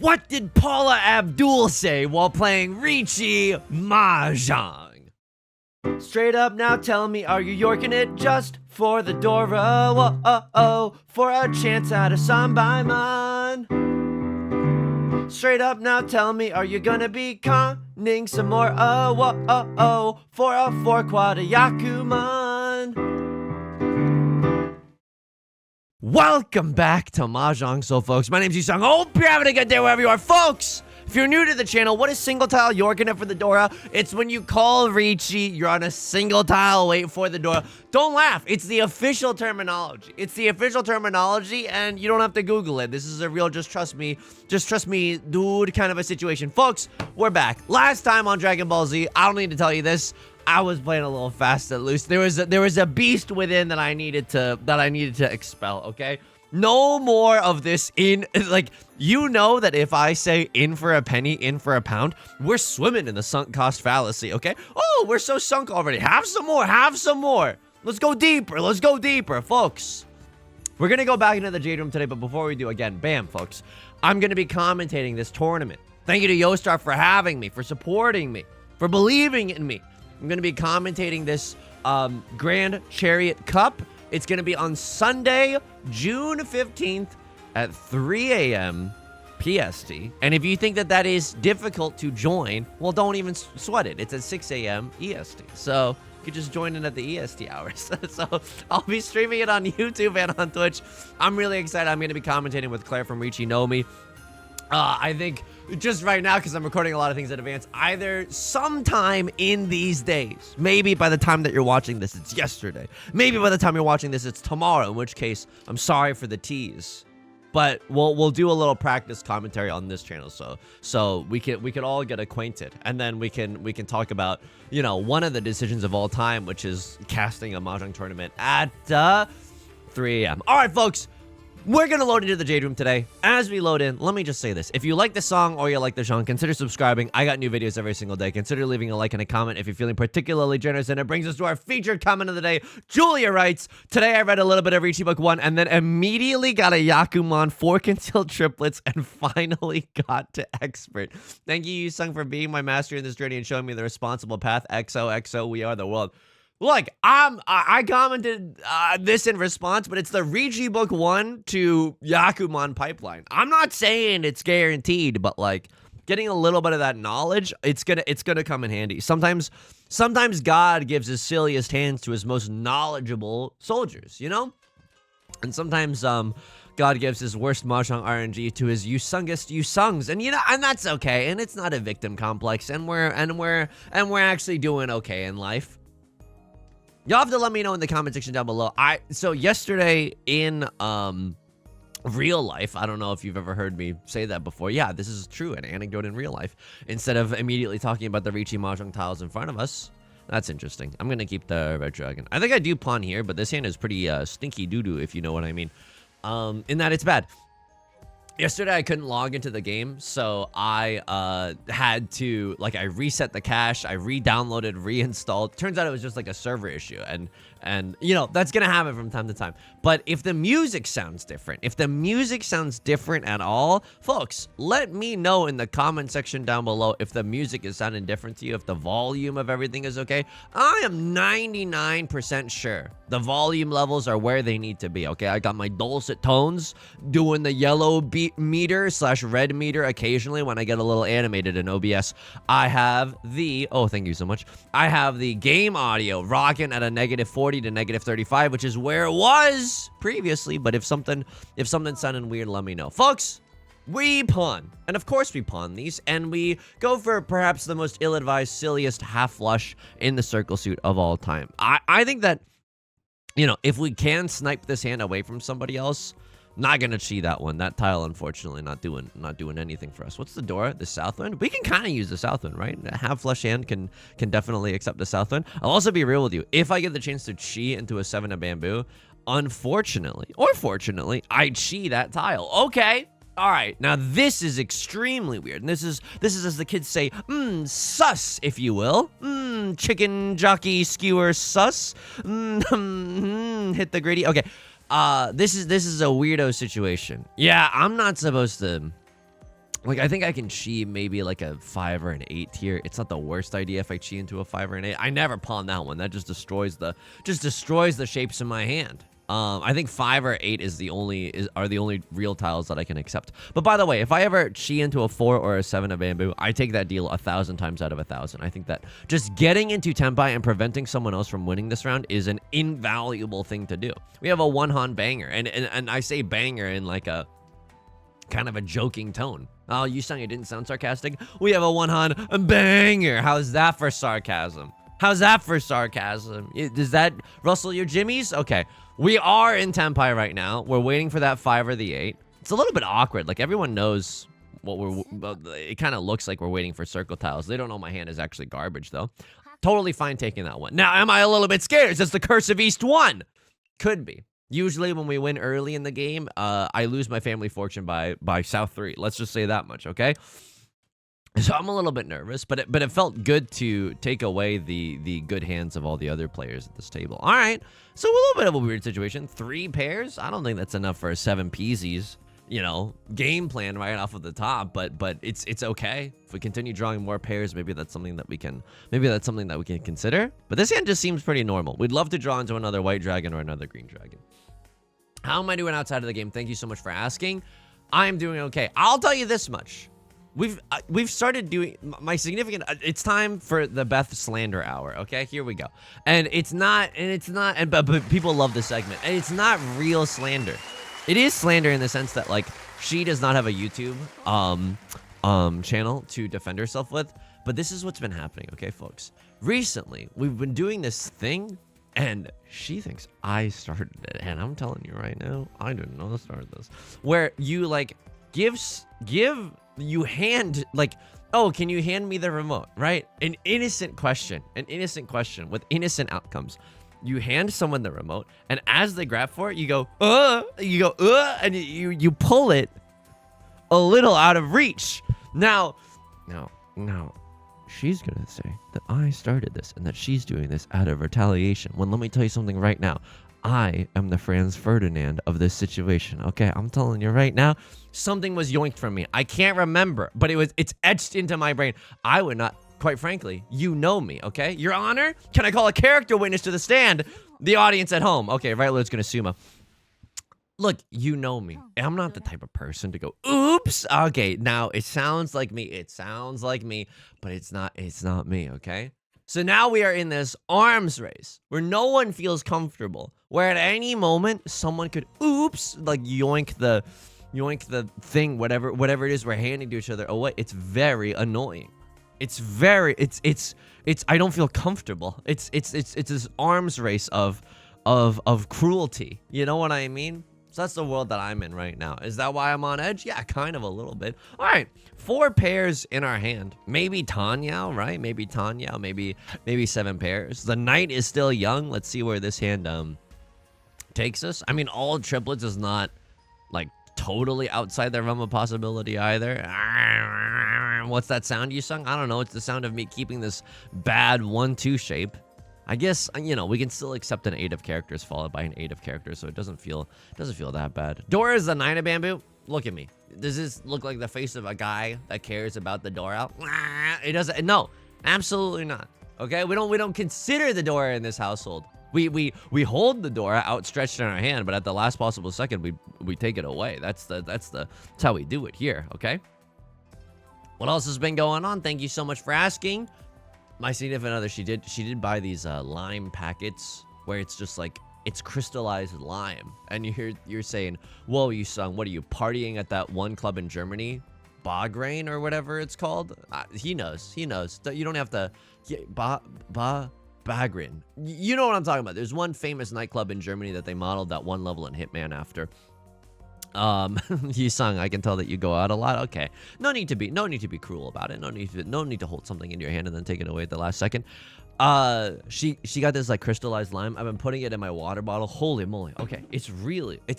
What did Paula Abdul say while playing Riichi Mahjong? Straight up now, tell me, are you yorking it just for the Dora? Whoa, for a chance at a Sanbaimon. Straight up now, tell me, are you gonna be conning some more? Whoa, for a 4-quad Yakuman. Welcome back to Mahjong Soul, folks. My name's Yusong. Hope you're having a good day wherever you are, folks. If you're new to the channel, what is single tile yorking it for the Dora? It's when you call Riichi, you're on a single tile, wait for the Dora. Don't laugh. It's the official terminology. It's the official terminology, and you don't have to Google it. This is a real just trust me, dude kind of a situation. Folks, we're back. Last time on Dragon Ball Z, I don't need to tell you this, I was playing a little fast and loose. There was a beast within that I needed to expel, okay? No more of this like, you know that if I say in for a penny, in for a pound, we're swimming in the sunk cost fallacy, okay? Oh, we're so sunk already. Have some more, have some more. Let's go deeper, folks. We're gonna go back into the Jade Room today, but before we do, again, bam, folks, I'm gonna be commentating this tournament. Thank you to Yostar for having me, for supporting me, for believing in me. I'm gonna be commentating this Grand Chariot Cup. It's going to be on Sunday, June 15th at 3 a.m. PST. And if you think that that is difficult to join, well, don't even sweat it. It's at 6 a.m. EST. So you could just join in at the EST hours. So I'll be streaming it on YouTube and on Twitch. I'm really excited. I'm going to be commentating with Claire from Riichi Know Me. I think just right now, because I'm recording a lot of things in advance, either sometime in these days, maybe by the time that you're watching this, it's yesterday. Maybe by the time you're watching this, it's tomorrow, in which case, I'm sorry for the tease. But we'll do a little practice commentary on this channel, so we could all get acquainted, and then we can talk about, you know, one of the decisions of all time, which is casting a Mahjong tournament at 3 a.m. All right, folks. We're going to load into the Jade Room today. As we load in, let me just say this. If you like the song or you like the genre, consider subscribing. I got new videos every single day. Consider leaving a like and a comment if you're feeling particularly generous. And it brings us to our featured comment of the day. Julia writes, today I read a little bit of Riichi Book 1 and then immediately got a Yakuman 4 concealed triplets and finally got to expert. Thank you, Yusong, for being my master in this journey and showing me the responsible path. XOXO, we are the world. Look, I commented this in response, but it's the Riichi Book 1 to Yakuman pipeline. I'm not saying it's guaranteed, but like getting a little bit of that knowledge, it's gonna come in handy. Sometimes God gives his silliest hands to his most knowledgeable soldiers, you know? And sometimes God gives his worst Mahjong RNG to his Yusungest Yusungs, and you know, and that's okay. And it's not a victim complex, and we're actually doing okay in life. Y'all have to let me know in the comment section down below. So yesterday in real life, I don't know if you've ever heard me say that before. Yeah, this is true, an anecdote in real life. Instead of immediately talking about the Riichi Mahjong tiles in front of us. That's interesting. I'm going to keep the red dragon. I think I do pawn here, but this hand is pretty stinky doo-doo, if you know what I mean. In that it's bad. Yesterday, I couldn't log into the game, so I had to, like, I reset the cache, I re-downloaded, reinstalled. Turns out it was just, like, a server issue, and you know, that's gonna happen from time to time. But if the music sounds different, at all, folks, let me know in the comment section down below if the music is sounding different to you, if the volume of everything is okay. I am 99% sure the volume levels are where they need to be, okay? I got my dulcet tones doing the yellow beat meter / red meter occasionally when I get a little animated in OBS. I have the, oh, thank you so much. I have the game audio rocking at a -40 to -35, which is where it was previously. But if something sounded weird, let me know. Folks, we pawn. And of course we pawn these, and we go for perhaps the most ill-advised, silliest half flush in the circle suit of all time. I think that, you know, if we can snipe this hand away from somebody else, not gonna see that one. That tile, unfortunately, not doing anything for us. What's the door? The south wind? We can kind of use the south wind, right? A half flush hand can definitely accept the south wind. I'll also be real with you. If I get the chance to chi into a 7 of bamboo, unfortunately, or fortunately, I chi that tile. Okay. All right, now this is extremely weird. And this is as the kids say, sus, if you will. Chicken jockey skewer sus. Hit the gritty. Okay. This is a weirdo situation. Yeah, I'm not supposed to Like, I think I can chi maybe like a 5 or an 8 here. It's not the worst idea if I chi into a 5 or an 8. I never pawn that one. That just destroys the shapes in my hand. I think 5 or 8 are the only real tiles that I can accept. But by the way, if I ever chi into a 4 or a 7 of bamboo, I take that deal 1,000 times out of 1,000. I think that just getting into tenpai and preventing someone else from winning this round is an invaluable thing to do. We have a one-han banger, and I say banger in like a kind of a joking tone. Oh, Yusong, it didn't sound sarcastic. We have a one-han banger. How's that for sarcasm? How's that for sarcasm? Does that rustle your jimmies? Okay. We are in tenpai right now. We're waiting for that 5 or the 8. It's a little bit awkward. Like, everyone knows what it kind of looks like we're waiting for circle tiles. They don't know my hand is actually garbage, though. Totally fine taking that one. Now, am I a little bit scared? Is this the curse of East 1? Could be. Usually when we win early in the game, I lose my family fortune by South 3. Let's just say that much, okay? So I'm a little bit nervous, but it felt good to take away the good hands of all the other players at this table. All right, so a little bit of a weird situation. 3 pairs? I don't think that's enough for a 7 peasies, you know, game plan right off of the top. But it's okay if we continue drawing more pairs. Maybe that's something that we can consider. But this hand just seems pretty normal. We'd love to draw into another white dragon or another green dragon. How am I doing outside of the game? Thank you so much for asking. I'm doing okay. I'll tell you this much. We've started doing my significant. It's time for the Beth slander hour. Okay, here we go. but people love this segment, and it's not real slander. It is slander in the sense that like she does not have a YouTube channel to defend herself with. But this is what's been happening. Okay, folks. Recently, we've been doing this thing. And she thinks I started it. And I'm telling you right now, I didn't know I started this. Where you like you hand like, oh, can you hand me the remote? Right? An innocent question with innocent outcomes. You hand someone the remote, and as they grab for it, you go, and you pull it a little out of reach. Now. She's gonna say that I started this and that she's doing this out of retaliation. When let me tell you something right now. I am the Franz Ferdinand of this situation. Okay, I'm telling you right now, something was yoinked from me. I can't remember, but it's etched into my brain. I would not, quite frankly, you know me, okay? Your Honor, can I call a character witness to the stand? The audience at home. Okay, right, let's gonna assume. Look, you know me. I'm not the type of person to go, oops. Okay, now it sounds like me. But it's not me, okay? So now we are in this arms race where no one feels comfortable. Where at any moment, someone could, oops, like yoink the thing, whatever it is we're handing to each other away. It's very annoying. It's I don't feel comfortable. It's this arms race of cruelty. You know what I mean? So that's the world that I'm in right now. Is that why I'm on edge? Yeah, kind of a little bit. All right, 4 pairs in our hand. Maybe Tanyao, right? Maybe 7 pairs. The night is still young. Let's see where this hand takes us. I mean, all triplets is not like totally outside the realm of possibility either. What's that sound you sung? I don't know. It's the sound of me keeping this bad 1-2 shape. I guess, you know, we can still accept an 8 of characters followed by an 8 of characters, so it doesn't feel that bad. Dora is the 9 of bamboo. Look at me. Does this look like the face of a guy that cares about the Dora? It doesn't. No, absolutely not. Okay, we don't consider the Dora in this household. We hold the Dora outstretched in our hand, but at the last possible second, we take it away. That's how we do it here. Okay. What else has been going on? Thank you so much for asking. My significant other, she did buy these lime packets where it's just like, it's crystallized lime. And you're saying, whoa, Yusong, what are you, partying at that one club in Germany? Bagrain or whatever it's called? He knows. You don't have to, Bagrin. You know what I'm talking about. There's one famous nightclub in Germany that they modeled that one level in Hitman after. Yusong, I can tell that you go out a lot. Okay, no need to be cruel about it. No need to hold something in your hand and then take it away at the last second. She got this like crystallized lime. I've been putting it in my water bottle. Holy moly. Okay, it's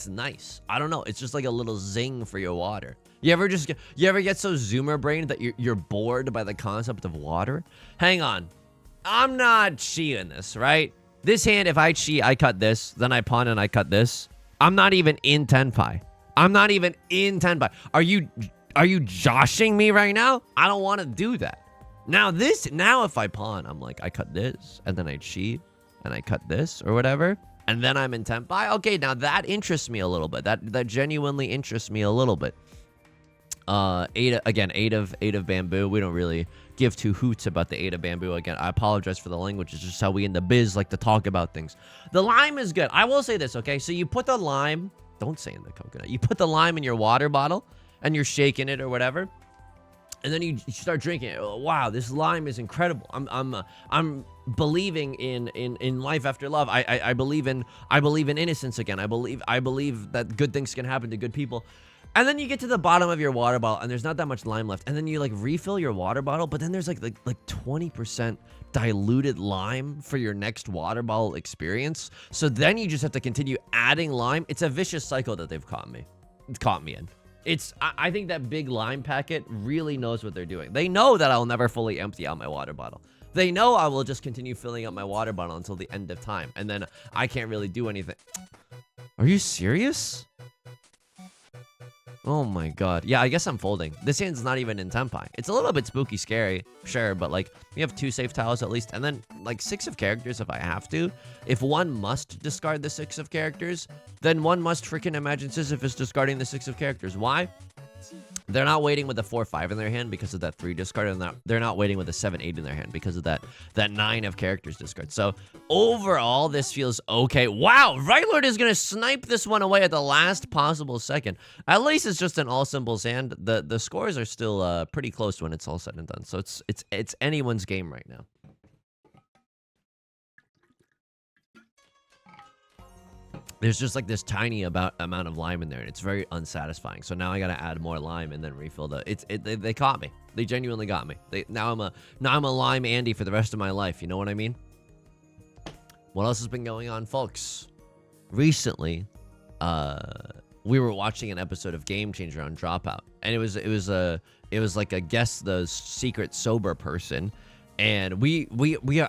nice. I don't know. It's just like a little zing for your water. You ever get so zoomer brained that you're bored by the concept of water? Hang on, I'm not cheating this, right? This hand, if I cheat, I cut this, then I pawn and I cut this. I'm not even in tenpai. Are you Are you joshing me right now? I don't want to do that. Now if I pawn, I'm like, I cut this, and then I cheat, and I cut this, or whatever, and then I'm in tenpai. Okay, now that interests me a little bit. That genuinely interests me a little bit. Eight of bamboo. We don't really give two hoots about the 8 of bamboo. Again, I apologize for the language. It's just how we in the biz like to talk about things. The lime is good. I will say this, okay? So you put the lime, don't say in the coconut. You put the lime in your water bottle, and you're shaking it or whatever, and then you start drinking it. Oh, wow, this lime is incredible. I'm believing in life after love. I believe in innocence again. I believe that good things can happen to good people. And then you get to the bottom of your water bottle, and there's not that much lime left. And then you like refill your water bottle, but then there's like 20% diluted lime for your next water bottle experience. So then you just have to continue adding lime. It's a vicious cycle that they've caught me in. I think that big lime packet really knows what they're doing. They know that I'll never fully empty out my water bottle. They know I will just continue filling up my water bottle until the end of time, and then I can't really do anything. Are you serious? Oh my god. Yeah, I guess I'm folding. This hand's not even in tenpai. It's a little bit spooky scary, sure, but like, you have 2 safe tiles at least, and then like 6 of characters if I have to. If one must discard the 6 of characters, then one must freaking imagine Sisyphus discarding the 6 of characters. Why? They're not waiting with a 4-5 in their hand because of that 3 discard, and they're not waiting with a 7-8 in their hand because of that 9 of characters discard. So overall, this feels okay. Wow, Right Lord is gonna snipe this one away at the last possible second. At least it's just an all symbols hand. The scores are still pretty close when it's all said and done. So it's anyone's game right now. There's just like this tiny amount of lime in there, and it's very unsatisfying. So now I gotta add more lime and then refill the. They caught me. They genuinely got me. Now I'm a lime Andy for the rest of my life. You know what I mean? What else has been going on, folks? Recently, we were watching an episode of Game Changer on Dropout, and it was like a guess the secret sober person, and we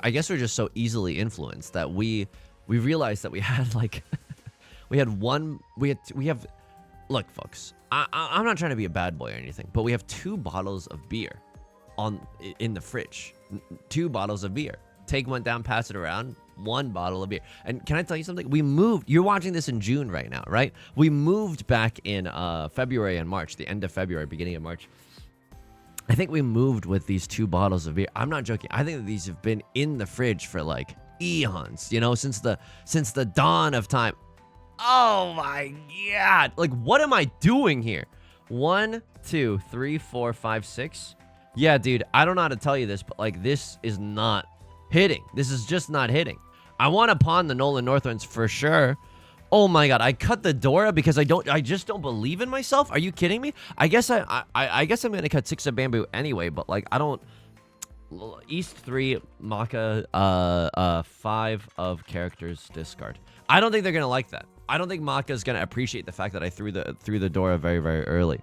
I guess we're just so easily influenced that we realized that we had like. We have look, folks, I'm not trying to be a bad boy or anything, but we have 2 bottles of beer in the fridge. 2 bottles of beer. Take one down, pass it around, 1 bottle of beer. And can I tell you something? We moved. You're watching this in June right now, right? We moved back in February and March, the end of February, beginning of March. I think we moved with these 2 bottles of beer. I'm not joking. I think that these have been in the fridge for like eons, you know, since the dawn of time. Oh my god. Like, what am I doing here? 1, 2, 3, 4, 5, 6. Yeah, dude, I don't know how to tell you this, but like, this is not hitting. This is just not hitting. I want to pawn the Nolan Northwinds for sure. Oh my god, I cut the Dora because I just don't believe in myself. Are you kidding me? I guess I guess I'm gonna cut 6 of bamboo anyway, but like, I don't. East 3, Maka, 5 of characters discard. I don't think they're gonna like that. I don't think Maka's gonna appreciate the fact that I threw the Dora very, very early.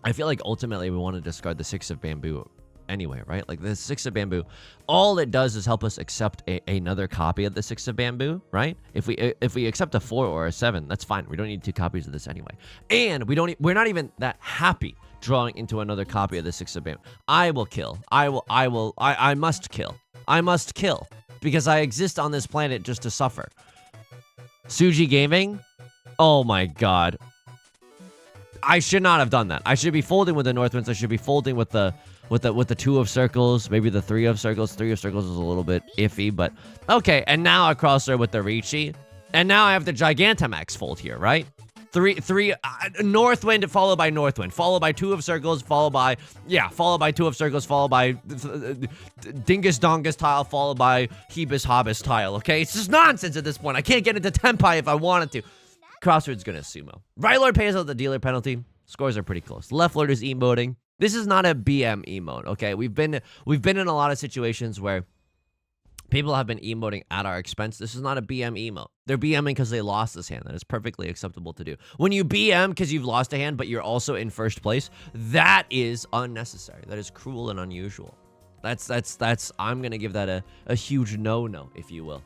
I feel like ultimately we want to discard the 6 of bamboo anyway, right? Like the 6 of bamboo, all it does is help us accept another copy of the 6 of bamboo, right? If we accept a 4 or a 7, that's fine. We don't need 2 copies of this anyway, and we're not even that happy drawing into another copy of the 6 of bamboo. I will kill. I must kill. I must kill because I exist on this planet just to suffer. Suji Gaming? Oh my god. I should not have done that. I should be folding with the Northwinds. I should be folding with the 2 of circles, maybe the 3 of circles. 3 of circles is a little bit iffy, but okay. And now I cross her with the Riichi, and now I have the Gigantamax fold here, right? 3 Northwind followed by Northwind, followed by 2 of circles, followed by 2 of circles, followed by Dingus Dongus tile, followed by Hebus Hobbus tile. Okay, it's just nonsense at this point. I can't get into tenpai if I wanted to. Crossroads gonna sumo. Right Lord pays out the dealer penalty. Scores are pretty close. Left Lord is emoting. This is not a BM emote. Okay, we've been in a lot of situations where people have been emoting at our expense. This is not a BM emote. They're BMing because they lost this hand. That is perfectly acceptable to do. When you BM because you've lost a hand, but you're also in first place, that is unnecessary. That is cruel and unusual. That's I'm gonna give that a huge no, if you will.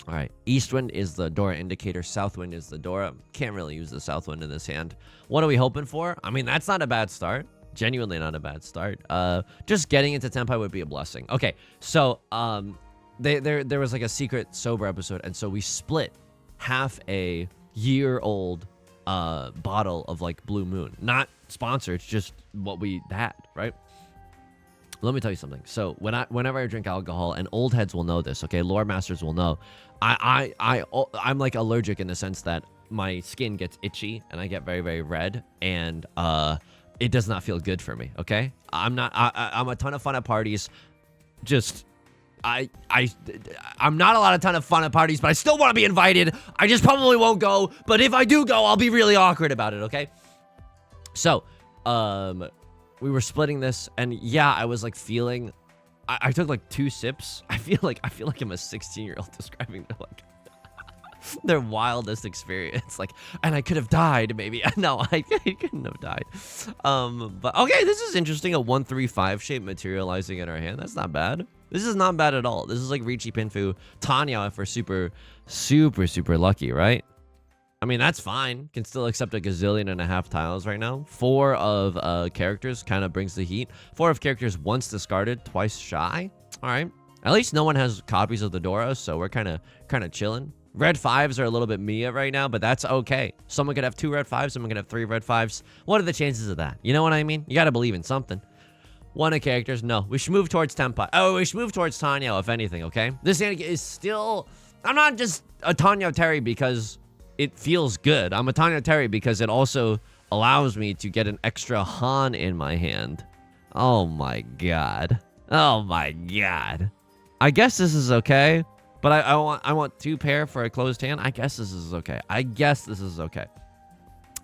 All right, east wind is the Dora indicator. South wind is the Dora. Can't really use the south wind in this hand. What are we hoping for? I mean, that's not a bad start. Genuinely not a bad start. Just getting into Tenpai would be a blessing. Okay, so there was like a secret sober episode, and so we split half a year-old bottle of like Blue Moon. Not sponsored, it's just what we had, right? Let me tell you something. So whenever I drink alcohol, and old heads will know this, okay, lore masters will know, I'm like allergic in the sense that my skin gets itchy and I get very, very red, and it does not feel good for me. Okay, I'm a ton of fun at parties. Just I'm not a lot of ton of fun at parties, but I still want to be invited. I just probably won't go, but if I do go, I'll be really awkward about it. Okay, so we were splitting this, and yeah, I was like feeling. I took like 2 sips. I feel like I'm a 16-year-old describing their wildest experience. Like, and I could have died, maybe. No, I couldn't have died. But okay, this is interesting. A 1-3-5 shape materializing in our hand. That's not bad. This is not bad at all. This is like Riichi Pinfu Tanya if we're super, super, super lucky, right? I mean, that's fine. Can still accept a gazillion and a half tiles right now. 4 of characters kind of brings the heat. 4 of characters once discarded, twice shy. All right. At least no one has copies of the Dora, so we're kind of chilling. Red 5s are a little bit Mia right now, but that's okay. Someone could have 2 red 5s, someone could have 3 red 5s. What are the chances of that? You know what I mean? You got to believe in something. 1 of characters, no. We should move towards Tenpai. Oh, we should move towards Tanya, if anything, okay? This hand is still... I'm not just a Tanya Terry because it feels good. I'm a Tanya Terry because it also allows me to get an extra Han in my hand. Oh my god. Oh my god. I guess this is okay. But I want 2 pair for a closed hand. I guess this is okay.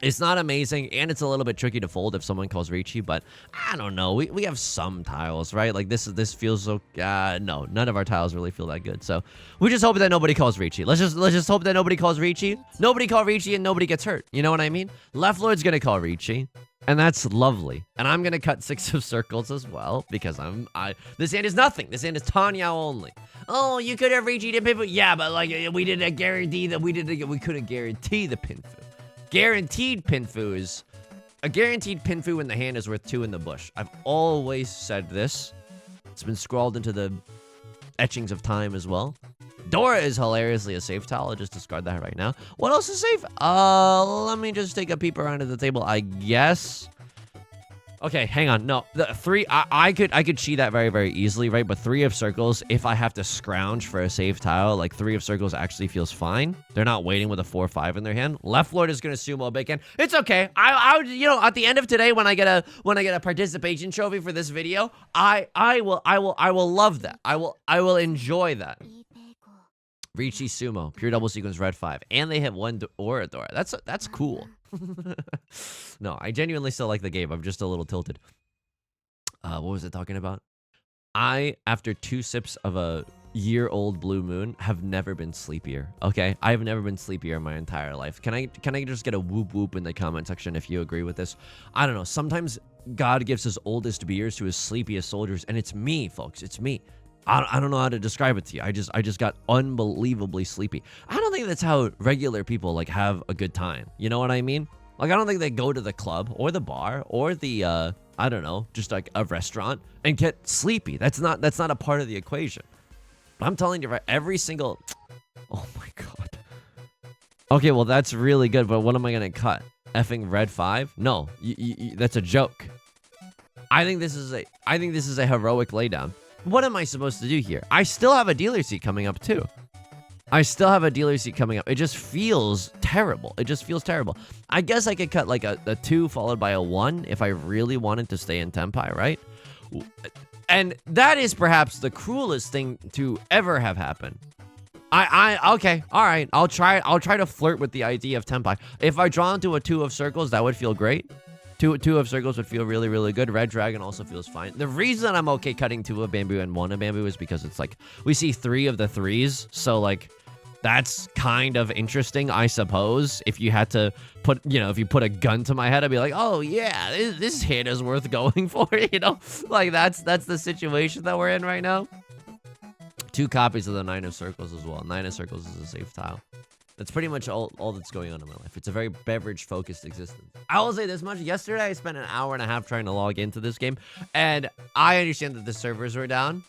It's not amazing, and it's a little bit tricky to fold if someone calls Riichi, but I don't know. We have some tiles, right? Like this feels so... no, none of our tiles really feel that good. So we just hope that nobody calls Riichi. Let's just hope that nobody calls Riichi. Nobody call Riichi and nobody gets hurt. You know what I mean? Left Lord's gonna call Riichi, and that's lovely. And I'm gonna cut 6 of circles as well because this hand is nothing. This hand is Tanya only. Oh, you could have Riichi to Pinfu. Yeah, but like we didn't guarantee that we couldn't guarantee the Pinfu. Guaranteed Pinfu is... A guaranteed Pinfu in the hand is worth 2 in the bush. I've always said this. It's been scrawled into the etchings of time as well. Dora is hilariously a safe tile. I'll just discard that right now. What else is safe? Let me just take a peep around at the table, I guess. Okay, hang on. No, the 3, I could cheat that very, very easily, right? But 3 of circles, if I have to scrounge for a safe tile, like 3 of circles actually feels fine. They're not waiting with a 4-5 in their hand. Left Lord is gonna sumo bacon. It's okay. I would, you know, at the end of today, when I get a participation trophy for this video, I will love that. I will enjoy that. Riichi Sumo, pure double sequence red 5, and they have 1 Dora. That's cool. No, I genuinely still like the game. I'm just a little tilted. What was it talking about? After 2 sips of a year-old Blue Moon, have never been sleepier. Okay, I have never been sleepier in my entire life. Can I just get a whoop whoop in the comment section if you agree with this? I don't know. Sometimes God gives his oldest beers to his sleepiest soldiers, and it's me, folks. It's me. I don't know how to describe it to you. I just got unbelievably sleepy. I don't think that's how regular people like have a good time. You know what I mean? Like I don't think they go to the club or the bar or the I don't know, just like a restaurant and get sleepy. That's not a part of the equation. But I'm telling you, right, every single... Oh my god. Okay, well that's really good, but what am I gonna cut? Effing red 5? No, that's a joke. I think this is a heroic laydown. What am I supposed to do here? I still have a dealer seat coming up too. It just feels terrible. I guess I could cut like a 2 followed by a 1 if I really wanted to stay in Tenpai, right? And that is perhaps the cruelest thing to ever have happened. Okay, all right. I'll try to flirt with the idea of Tenpai. If I draw into a 2 of circles, that would feel great. Two of circles would feel really, really good. Red dragon also feels fine. The reason I'm okay cutting 2 of bamboo and 1 of bamboo is because it's like we see 3 of the 3s. So like that's kind of interesting, I suppose. If you had to put, you know, if you put a gun to my head, I'd be like, oh yeah, this hit is worth going for, you know? Like that's the situation that we're in right now. 2 copies of the 9 of circles as well. 9 of circles is a safe tile. That's pretty much all that's going on in my life. It's a very beverage-focused existence. I will say this much. Yesterday, I spent an hour and a half trying to log into this game, and I understand that the servers were down.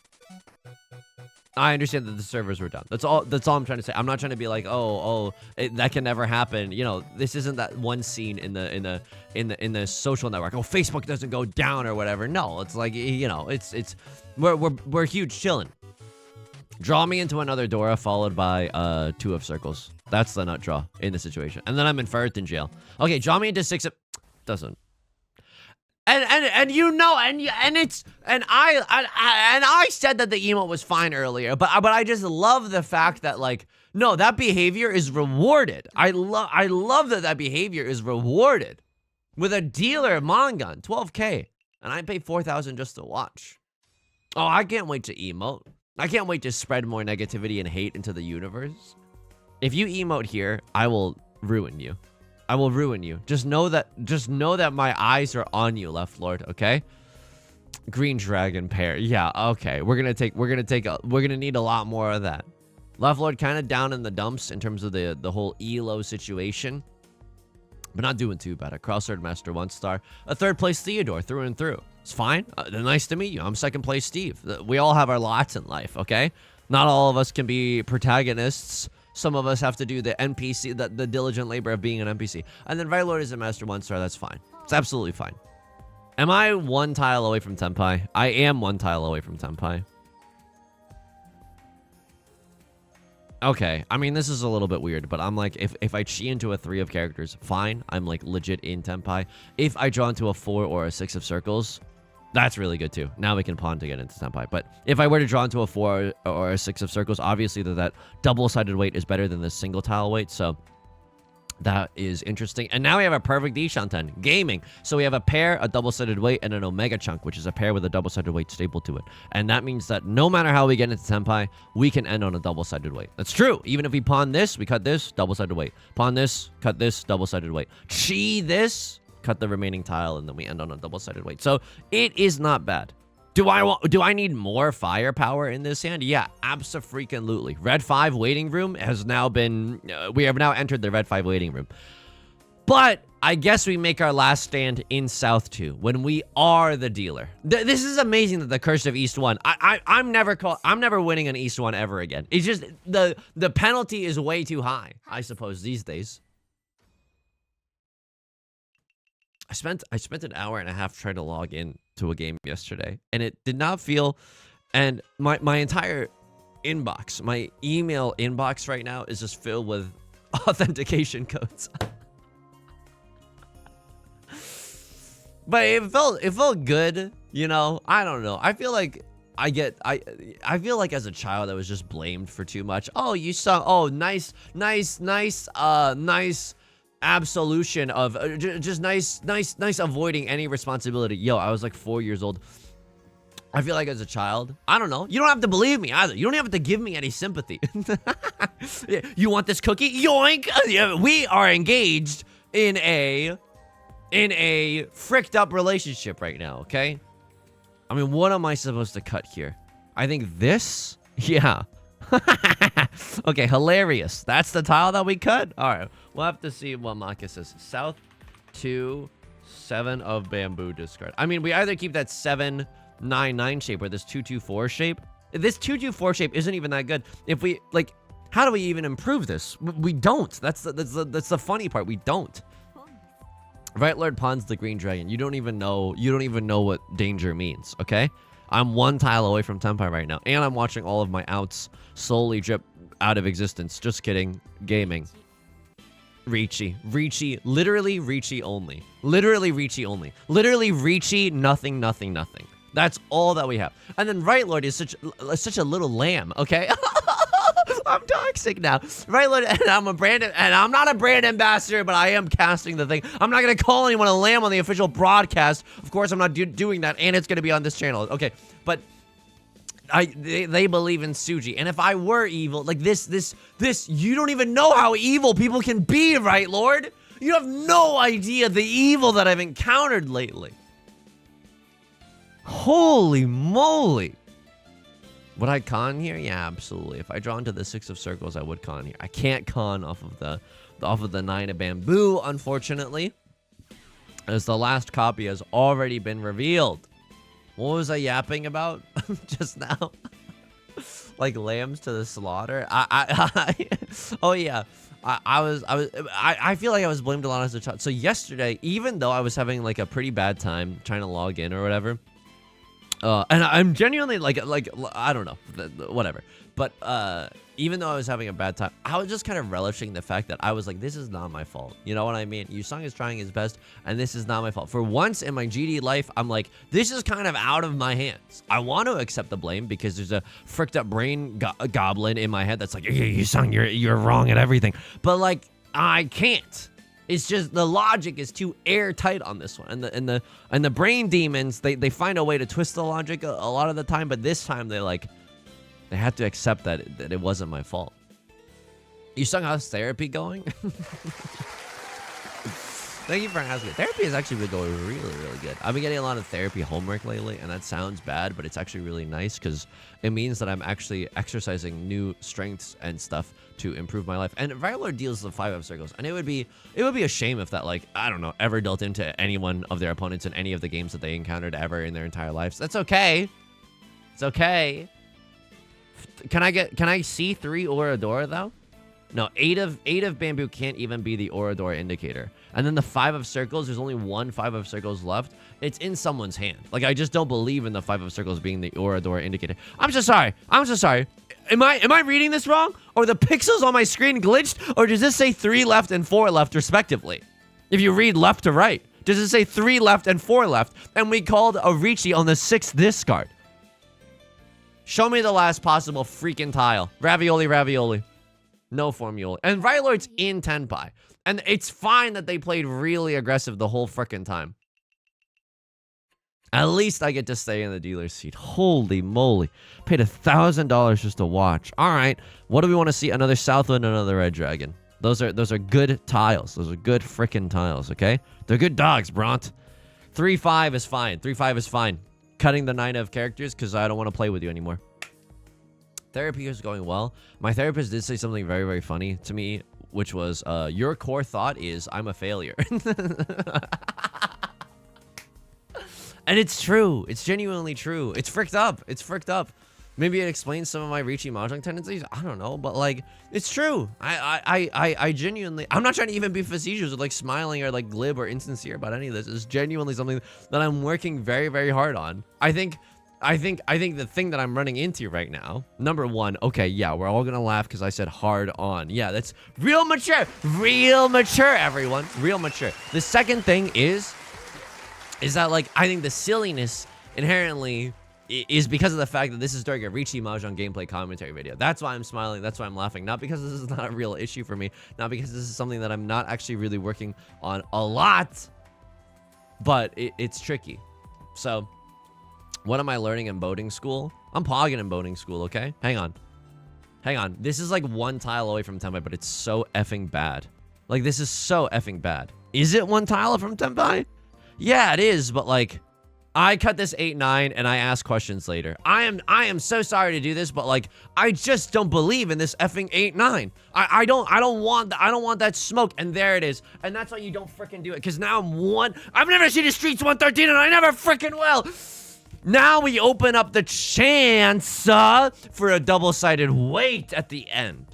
That's all I'm trying to say. I'm not trying to be like, that can never happen. You know, this isn't that one scene in the social network. Oh, Facebook doesn't go down or whatever. No, it's like, you know, we're huge chilling. Draw me into another Dora followed by 2 of circles. That's the nut draw in the situation. And then I'm in first in jail. Okay, draw me into 6 of... Doesn't. And you know, and I said that the emote was fine earlier, but I just love the fact that, like, no, that behavior is rewarded. I love that behavior is rewarded with a dealer Mongun, 12K, and I pay 4,000 just to watch. Oh, I can't wait to emote. I can't wait to spread more negativity and hate into the universe. If you emote here, I will ruin you. I will ruin you. Just know that my eyes are on you, Left Lord, okay? Green dragon pair. Yeah, okay. We're gonna need a lot more of that. Left Lord kind of down in the dumps in terms of the whole elo situation. But not doing too bad. A crossword master 1 star. A 3rd place Theodore through and through. It's fine. Nice to meet you. I'm 2nd place Steve. We all have our lots in life, okay? Not all of us can be protagonists. Some of us have to do the NPC, the diligent labor of being an NPC. And then Right Lord is a master 1 star. That's fine. It's absolutely fine. Am I 1 tile away from Tenpai? I am 1 tile away from Tenpai. Okay, I mean, this is a little bit weird, but I'm like, if I chi into a 3 of characters, fine. I'm like legit in Tenpai. If I draw into a 4 or a 6 of circles, that's really good too. Now we can pawn to get into Tenpai. But if I were to draw into a 4 or a 6 of circles, obviously that double-sided weight is better than the single tile weight, so that is interesting. And now we have a perfect Ishanten, gaming. So we have a pair, a double-sided weight, and an omega chunk, which is a pair with a double-sided weight staple to it. And that means that no matter how we get into Tenpai, we can end on a double-sided weight. That's true. Even if we pawn this, we cut this, double-sided weight. Pawn this, cut this, double-sided weight. Chi this, cut the remaining tile, and then we end on a double-sided weight. So it is not bad. Do I need more firepower in this hand? Yeah, abso-freaking-lutely. Red 5 waiting room has now been... we have now entered the Red 5 waiting room. But I guess we make our last stand in South 2 when we are the dealer. This is amazing that the Curse of East 1. I'm never winning an East 1 ever again. It's just the penalty is way too high, I suppose, these days. I spent an hour and a half trying to log in to a game yesterday, and it did not feel, and my entire inbox, my email inbox right now is just filled with authentication codes. But it felt good, you know. I don't know. I feel like I feel like as a child I was just blamed for too much. Oh, you saw, nice absolution of just nice avoiding any responsibility. Yo, I was like 4 years old. I feel like as a child, I don't know. You don't have to believe me either. You don't have to give me any sympathy. You want this cookie? Yoink! We are engaged in a fricked up relationship right now, okay? I mean, what am I supposed to cut here? I think this? Yeah. Okay, hilarious. That's the tile that we cut? All right, we'll have to see what Maka says. South 2, 7 of bamboo discard. I mean, we either keep that 7-9-9 shape or this 2-2-4 shape. This 2-2-4 shape isn't even that good. If we, like, how do we even improve this? We don't. That's the funny part. We don't. Right Lord pawns the green dragon. You don't even know what danger means, okay? I'm 1 tile away from Tenpai right now, and I'm watching all of my outs slowly drip out of existence. Just kidding. Gaming. Riichi. Literally Riichi only. Literally Riichi, nothing. That's all that we have. And then Right Lord is such a little lamb, okay? I'm toxic now. Right Lord, and I'm not a brand ambassador, but I am casting the thing. I'm not gonna call anyone a lamb on the official broadcast. Of course, I'm not doing that, and it's gonna be on this channel. Okay, but they believe in Suji, and if I were evil, like this, you don't even know how evil people can be, Right Lord? You have no idea the evil that I've encountered lately. Holy moly. Would I con here? Yeah, absolutely. If I draw into the 6 of circles, I would con here. I can't con off of the 9 of bamboo, unfortunately, as the last copy has already been revealed. What was I yapping about just now? Like lambs to the slaughter. Oh yeah. I feel like I was blamed a lot as a child. So yesterday, even though I was having like a pretty bad time trying to log in or whatever, and I'm genuinely like I don't know, whatever. But even though I was having a bad time, I was just kind of relishing the fact that I was like, this is not my fault. You know what I mean? Yusong is trying his best, and this is not my fault. For once in my GD life, I'm like, this is kind of out of my hands. I want to accept the blame because there's a fricked up brain goblin in my head that's like, Yusong, you're wrong at everything. But like, I can't. It's just the logic is too airtight on this one, and the brain demons they find a way to twist the logic a lot of the time, but this time they had to accept that it wasn't my fault. Yusong, how's therapy going? Thank you for asking. Therapy has actually been going really, really good. I've been getting a lot of therapy homework lately, and that sounds bad, but it's actually really nice because it means that I'm actually exercising new strengths and stuff to improve my life. And Viola deals the 5 of circles, and it would be a shame if that, like, I don't know, ever dealt into any one of their opponents in any of the games that they encountered ever in their entire lives. That's okay. It's okay. Can I see 3 Oradora though? No, 8 of bamboo can't even be the Oradora indicator. And then the 5 of circles, there's only 1 5 of circles left. It's in someone's hand. Like, I just don't believe in the 5 of circles being the Oradora indicator. I'm so sorry. Am I reading this wrong? Or the pixels on my screen glitched? Or does this say 3 left and 4 left respectively? If you read left to right, does it say 3 left and 4 left? And we called a Riichi on the 6th discard. Show me the last possible freaking tile. Ravioli. No formula. And Rylord's in Tenpai. And it's fine that they played really aggressive the whole frickin' time. At least I get to stay in the dealer's seat. Holy moly. Paid $1,000 just to watch. All right. What do we want to see? Another Southwind, another Red Dragon. Those are good tiles. Those are good frickin' tiles, okay? They're good dogs, Bront. 3-5 is fine. 3-5 is fine. Cutting the 9 of characters because I don't want to play with you anymore. Therapy is going well. My therapist did say something very, very funny to me, which was, your core thought is, I'm a failure. And it's true. It's genuinely true. It's fricked up. It's fricked up. Maybe it explains some of my Riichi Mahjong tendencies. I don't know, but like, it's true. I genuinely, I'm not trying to even be facetious or like smiling or like glib or insincere about any of this. It's genuinely something that I'm working very, very hard on. I think the thing that I'm running into right now, number one, okay, yeah, we're all gonna laugh because I said hard on. Yeah, that's real mature, everyone, real mature. The second thing is that like, I think the silliness inherently is because of the fact that this is during a Riichi Mahjong gameplay commentary video. That's why I'm smiling, that's why I'm laughing. Not because this is not a real issue for me, not because this is something that I'm not actually really working on a lot, but it's tricky. So, what am I learning in boating school? I'm pogging in boating school, okay? Hang on. This is like one tile away from Tenpai, but it's so effing bad. Like, this is so effing bad. Is it one tile from Tenpai? Yeah, it is, but like, I cut this 8-9 and I ask questions later. I am so sorry to do this, but like, I just don't believe in this effing 8-9. I don't want that smoke, and there it is. And that's why you don't freaking do it, because now I've never seen the streets 113 and I never freaking will. Now we open up the chance for a double-sided weight at the end.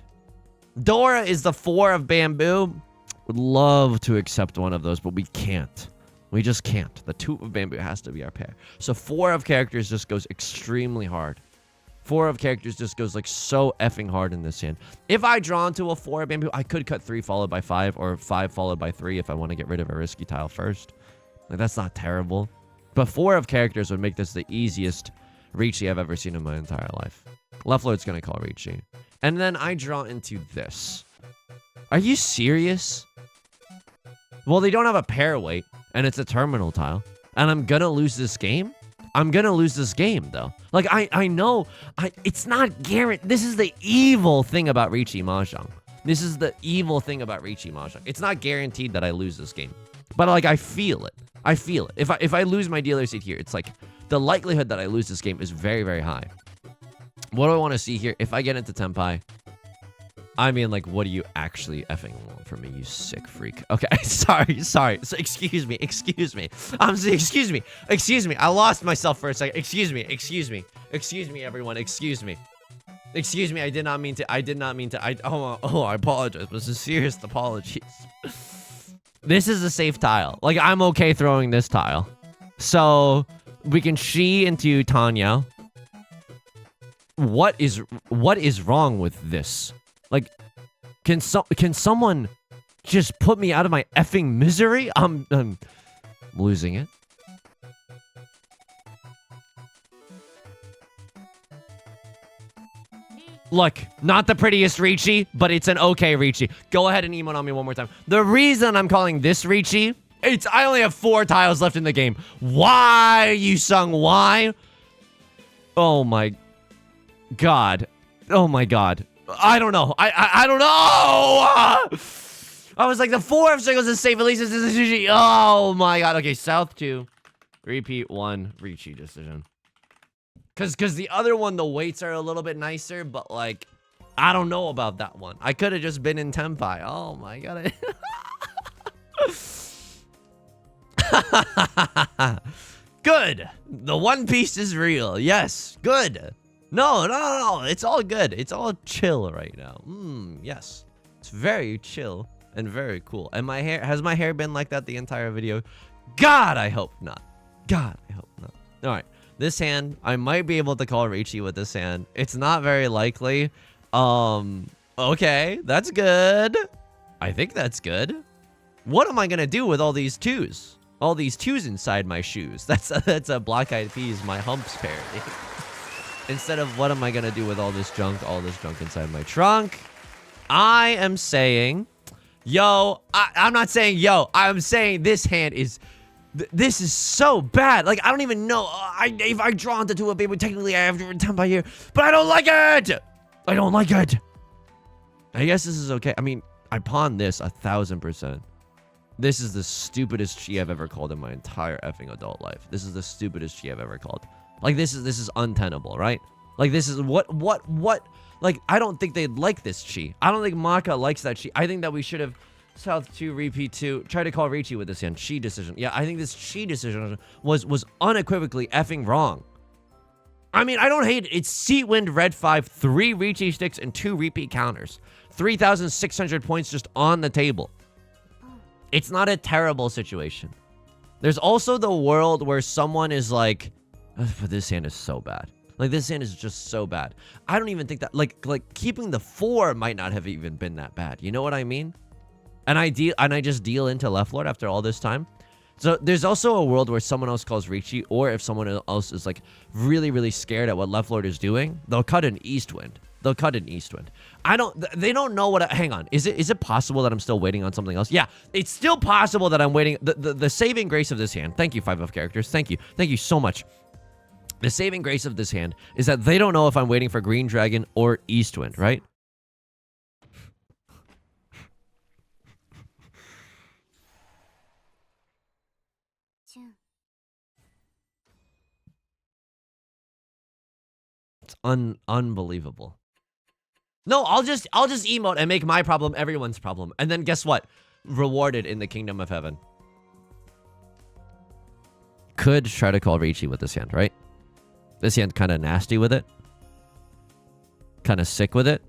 Dora is the 4 of bamboo. Would love to accept one of those, but we can't. We just can't. The 2 of bamboo has to be our pair. So 4 of characters just goes extremely hard. 4 of characters just goes like so effing hard in this hand. If I draw into a 4 of bamboo, I could cut 3 followed by 5 or 5 followed by 3 if I want to get rid of a risky tile first. Like, that's not terrible. But 4 of characters would make this the easiest Riichi I've ever seen in my entire life. Left Lord's gonna call Riichi. And then I draw into this. Are you serious? Well, they don't have a pair weight, and it's a terminal tile. And I'm gonna lose this game? I'm gonna lose this game, though. Like, I know, it's not guaranteed. This is the evil thing about Riichi Mahjong. This is the evil thing about Riichi Mahjong. It's not guaranteed that I lose this game. But, like, I feel it. I feel it. If I lose my dealer seat here, it's like the likelihood that I lose this game is very, very high. What do I want to see here? If I get into Tenpai, I mean, like, what do you actually effing want from me, you sick freak? Okay, sorry. So, excuse me. Excuse me. I lost myself for a second. Excuse me, everyone. Excuse me. I did not mean to. I apologize. This is serious apologies. This is a safe tile. Like, I'm okay throwing this tile. So, we can Shi into Tanya. What is wrong with this? Like, can someone just put me out of my effing misery? I'm losing it. Look, not the prettiest Riichi, but it's an okay Riichi. Go ahead and emote on me one more time. The reason I'm calling this Riichi, I only have 4 tiles left in the game. Why, Yusong? Why? Oh my God. Oh my God. I don't know. I don't know. I was like, the 4 of circles is safe. At least this is a Riichi. Oh my God. Okay, South 2. Repeat 1. Riichi decision. Cause the other one, the weights are a little bit nicer, but like, I don't know about that one. I could have just been in Tenpai. Oh my God. Good. The One Piece is real. Yes. Good. No. It's all good. It's all chill right now. Yes. It's very chill and very cool. And has my hair been like that the entire video? God, I hope not. God, I hope not. All right. This hand, I might be able to call Riichi with this hand. It's not very likely. Okay, that's good. I think that's good. What am I gonna do with all these 2s? All these 2s inside my shoes. That's a Black Eyed Peas, my humps parody. Instead of what am I gonna do with all this junk inside my trunk? I am saying, I'm not saying I'm saying this hand is. This is so bad. Like, I don't even know. If I draw into 2 of baby, technically I have to return by here, but I don't like it. I don't like it. I guess this is okay. I mean, I pawned this 1000%. This is the stupidest chi I've ever called in my entire effing adult life. This is the stupidest chi I've ever called. Like, this is untenable, right? Like, this is what? Like, I don't think they'd like this chi. I don't think Maka likes that chi. I think that we should have South 2, repeat 2. Try to call Riichi with this hand. Chi decision. Yeah, I think this chi decision was unequivocally effing wrong. I mean, I don't hate it. It's Seat Wind, Red 5, 3 Riichi sticks, and 2 repeat counters. 3,600 points just on the table. It's not a terrible situation. There's also the world where someone is like, but this hand is so bad. Like, this hand is just so bad. I don't even think that, like keeping the 4 might not have even been that bad. You know what I mean? And I just deal into Left Lord after all this time. So there's also a world where someone else calls Riichi, or if someone else is like really, really scared at what Left Lord is doing, they'll cut an East Wind. They don't know what, hang on. Is it possible that I'm still waiting on something else? Yeah, it's still possible that I'm waiting. The saving grace of this hand, thank you, 5 of characters. Thank you so much. The saving grace of this hand is that they don't know if I'm waiting for Green Dragon or East Wind, right? It's unbelievable. No, I'll just emote and make my problem everyone's problem. And then guess what? Rewarded in the kingdom of heaven. Could try to call Riichi with this hand, right? This hand kind of nasty with it. Kind of sick with it.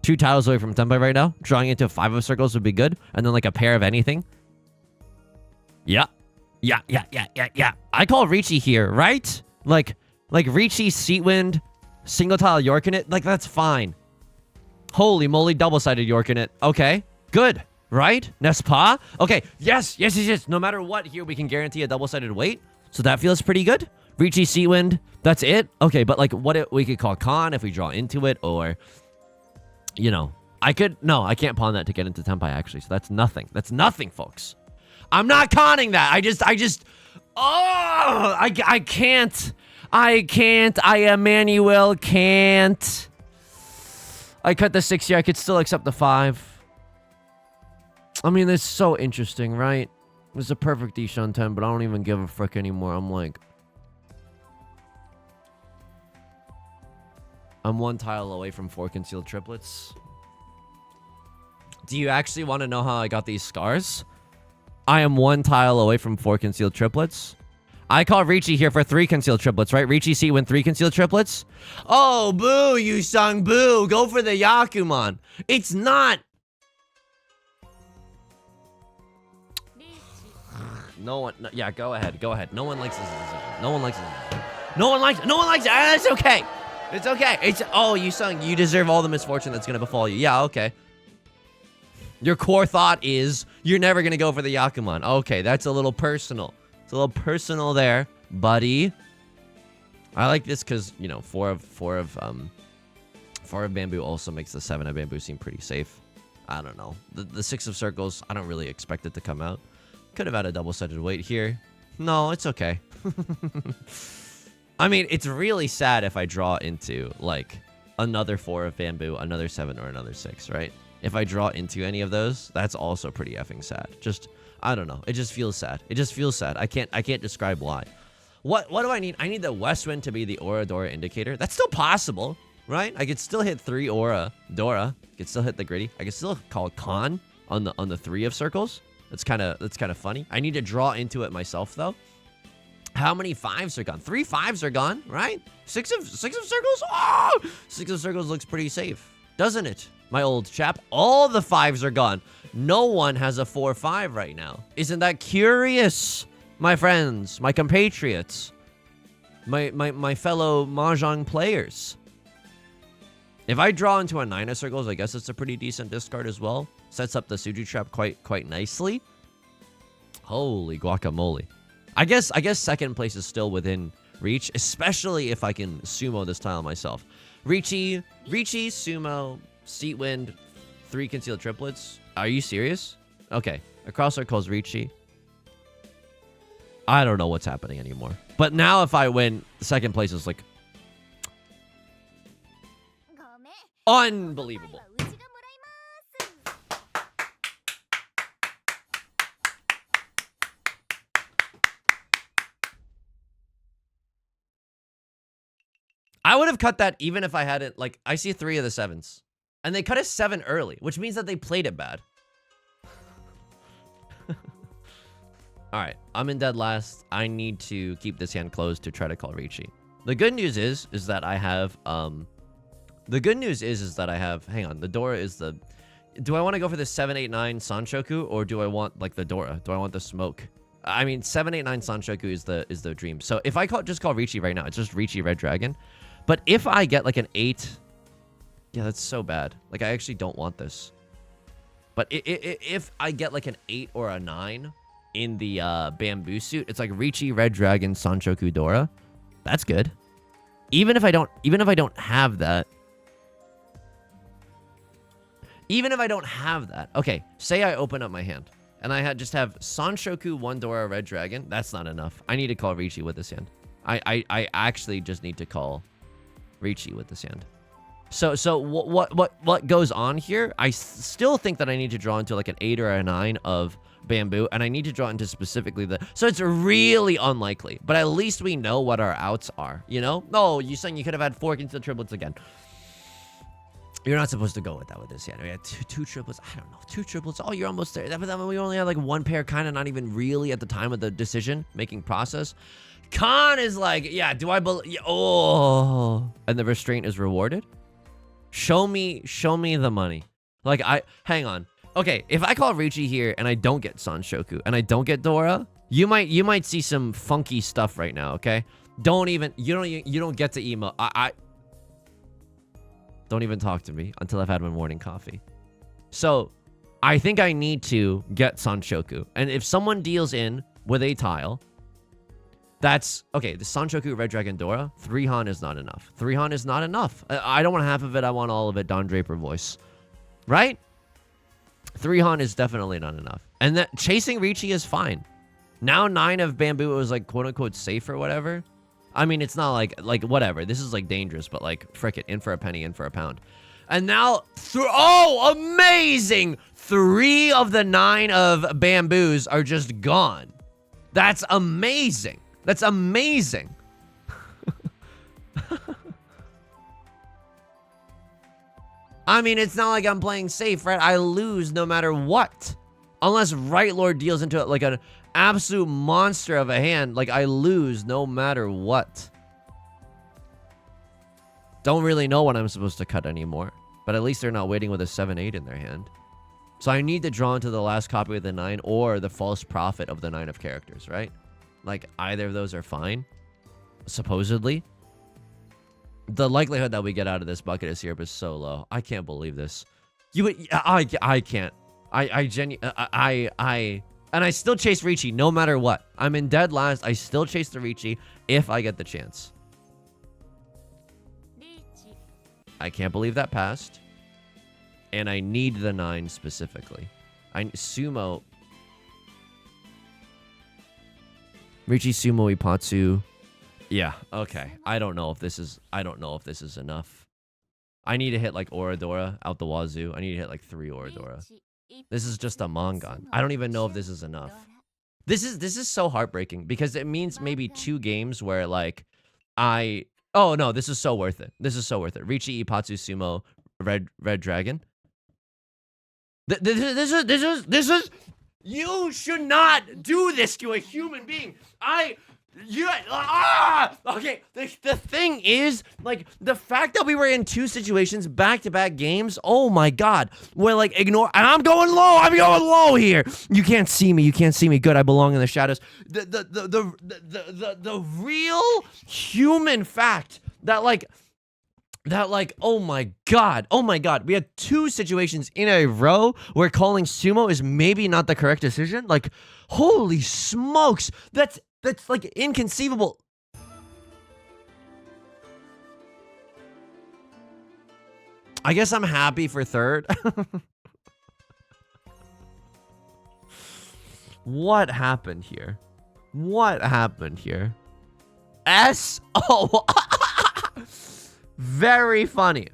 2 tiles away from Tenpai right now. Drawing into 5 of circles would be good. And then like a pair of anything. Yeah. I call Riichi here, right? Like Riichi, Seat Wind, single tile York in it. Like, that's fine. Holy moly, double-sided York in it. Okay, good, right? N'est-ce pas? Okay, yes. No matter what, here we can guarantee a double-sided weight. So that feels pretty good. Riichi, Seat Wind, that's it? Okay, but like, we could call Khan if we draw into it, or, you know, I can't pawn that to get into Tenpai, actually. So that's nothing. That's nothing, folks. I'm not conning that. I can't. I, Emmanuel, can't. I cut the 6 here. I could still accept the 5. I mean, it's so interesting, right? It's a perfect Ishan 10, but I don't even give a frick anymore. I'm like... I'm one tile away from 4 concealed triplets. Do you actually want to know how I got these scars? I am one tile away from 4 concealed triplets. I call Riichi here for 3 concealed triplets, right? Riichi C win 3 concealed triplets? Oh, boo, Yusong, boo. Go for the Yakuman. It's not. No one, no, yeah, go ahead, go ahead. No one likes this decision. No one likes this. No one likes it. It's okay. It's okay. Oh, Yusong, you deserve all the misfortune that's gonna befall you. Yeah, okay. Your core thought is you're never gonna go for the Yakuman. Okay, that's a little personal. It's a little personal there, buddy. I like this because, you know, 4 of bamboo also makes the 7 of bamboo seem pretty safe. I don't know. The 6 of circles, I don't really expect it to come out. Could have had a double-sided weight here. No, it's okay. I mean, it's really sad if I draw into, like, another 4 of bamboo, another 7, or another 6, right? If I draw into any of those, that's also pretty effing sad. Just, I don't know. It just feels sad. It just feels sad. I can't describe why. What do I need? I need the west wind to be the Aura Dora indicator. That's still possible, right? I could still hit 3 Aura Dora. I could still hit the gritty. I could still call Khan on the 3 of circles. That's kind of funny. I need to draw into it myself though. How many 5s are gone? 3 5s are gone, right? 6 of circles. Oh, 6 of circles looks pretty safe, doesn't it, my old chap? All the 5s are gone. No one has a 4-5 right now. Isn't that curious, my friends, my compatriots, my fellow Mahjong players? If I draw into a 9 of circles, I guess it's a pretty decent discard as well. Sets up the Suju trap quite nicely. Holy guacamole. I guess second place is still within reach, especially if I can sumo this tile myself. Riichi, sumo, seat wind, 3 concealed triplets. Are you serious? Okay. Across circles, Riichi. I don't know what's happening anymore. But now if I win, second place is like unbelievable. I would have cut that even if I hadn't, like, I see 3 of the 7s. And they cut a 7 early, which means that they played it bad. Alright, I'm in dead last. I need to keep this hand closed to try to call Riichi. The good news is that I have, hang on, the Dora is the, do I want to go for the 7-8-9 Sanshoku, or do I want, like, the Dora? Do I want the smoke? I mean, 7-8-9 Sanshoku is the dream. So if I just call Riichi right now, it's just Riichi Red Dragon. But if I get, like, an 8... Yeah, that's so bad. Like, I actually don't want this. But if I get, like, an 8 or a 9 in the bamboo suit, it's like Riichi Red Dragon Sanshoku Dora. That's good. Even if I don't have that... Even if I don't have that... Okay, say I open up my hand. And I just have Sanshoku, 1 Dora, Red Dragon. That's not enough. I need to call Riichi with this hand. I actually just need to call Riichi with this hand. So what goes on here? I still think that I need to draw into like an 8 or a 9 of bamboo, and I need to draw into specifically the... So it's really unlikely, but at least we know what our outs are, you know? No, you're saying you could have had 4 concealed triplets again. You're not supposed to go with that with this yet. We had two triplets. I don't know. 2 triplets. Oh, you're almost there. But then we only had like 1 pair, kind of not even really at the time of the decision-making process. Khan is like, yeah, do I believe... Oh. And the restraint is rewarded? Show me the money. Like, hang on. Okay, if I call Riichi here and I don't get Sanshoku and I don't get Dora, you might see some funky stuff right now, okay? You don't get to emo. Don't even talk to me until I've had my morning coffee. So, I think I need to get Sanshoku. And if someone deals in with a tile, that's... Okay, the Sanshoku Red Dragon Dora, 3 Han is not enough. 3 Han is not enough. I don't want half of it. I want all of it. Don Draper voice. Right? 3 Han is definitely not enough. And that chasing Riichi is fine. Now 9 of bamboo was like quote-unquote safe or whatever. I mean, it's not like whatever. This is like dangerous, but like frick it. In for a penny, in for a pound. And now, oh, amazing! 3 of the 9 of bamboos are just gone. That's amazing. That's amazing. I mean, it's not like I'm playing safe, right? I lose no matter what. Unless Right Lord deals into it like an absolute monster of a hand. Like, I lose no matter what. Don't really know what I'm supposed to cut anymore. But at least they're not waiting with a 7-8 in their hand. So I need to draw into the last copy of the 9 or the false prophet of the 9 of characters, right? Like, either of those are fine. Supposedly. The likelihood that we get out of this bucket of syrup is so low. I can't believe this. I can't. And I still chase Riichi no matter what. I'm in dead last. I still chase the Riichi if I get the chance. I can't believe that passed. And I need the 9 specifically. Sumo. Riichi, Sumo, Ipatsu. Yeah, okay. I don't know if this is enough. I need to hit like Oradora out the wazoo. I need to hit like 3 Oradora. This is just a Mongon. I don't even know if this is enough. This is so heartbreaking because it means maybe 2 games where like oh no, this is so worth it. This is so worth it. Riichi, Ipatsu, Sumo, Red Dragon. This is you should not do this to a human being. Okay, the thing is, like, the fact that we were in 2 situations, back-to-back games, oh my god, we're like, ignore, and I'm going low here. You can't see me, good, I belong in the shadows. The real human fact that, oh my god, we had 2 situations in a row where calling Sumo is maybe not the correct decision. Like, holy smokes, that's like inconceivable. I guess I'm happy for 3rd. What happened here? Oh, very funny.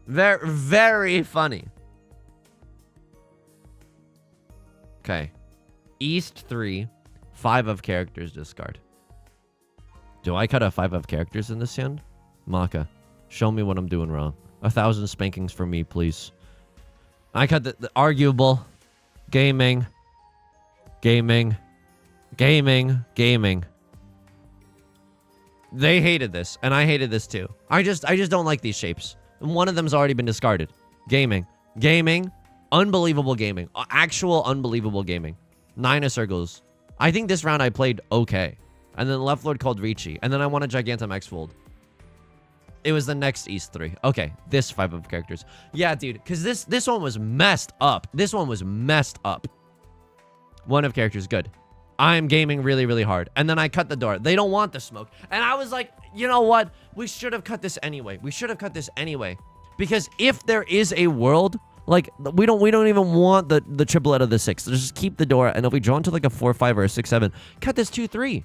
Very funny. Okay. East 3. 5 of characters discard. Do I cut a 5 of characters in this hand? Maka, show me what I'm doing wrong. 1,000 spankings for me, please. I cut the arguable. Gaming. They hated this, and I hated this too. I just don't like these shapes. One of them's already been discarded. Gaming. Unbelievable gaming. Actual unbelievable gaming. 9 of circles. I think this round I played okay. And then left lord called Riichi. And then I won a Gigantum X-Fold. It was the next East 3. Okay, this 5 of characters. Yeah, dude, because this one was messed up. 1 of characters, good. I am gaming really, really hard. And then I cut the door. They don't want the smoke. And I was like, you know what? We should have cut this anyway. Because if there is a world... Like, we don't even want the triplet of the 6. Just keep the door, and if we draw into like a 4-5 or a 6-7, cut this 2-3.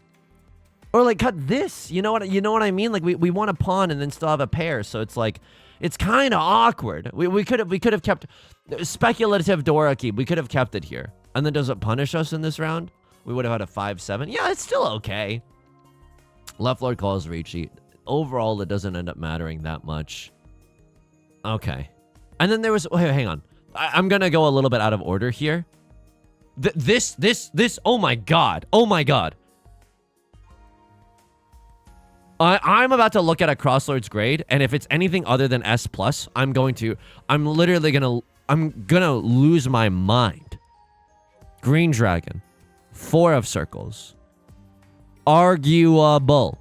Or like cut this. You know what I mean? Like we want a pawn and then still have a pair, so it's like it's kind of awkward. We could have kept speculative Dora keep. We could have kept it here. And then does it punish us in this round? We would have had a 5-7. Yeah, it's still okay. Left Lord calls Riichi. Overall, it doesn't end up mattering that much. Okay. And then there was... Wait, hang on. I'm going to go a little bit out of order here. This... Oh, my God. I'm about to look at a Crosslord's grade, and if it's anything other than S+, I'm literally going to... I'm going to lose my mind. Green Dragon. 4 of circles. Arguable.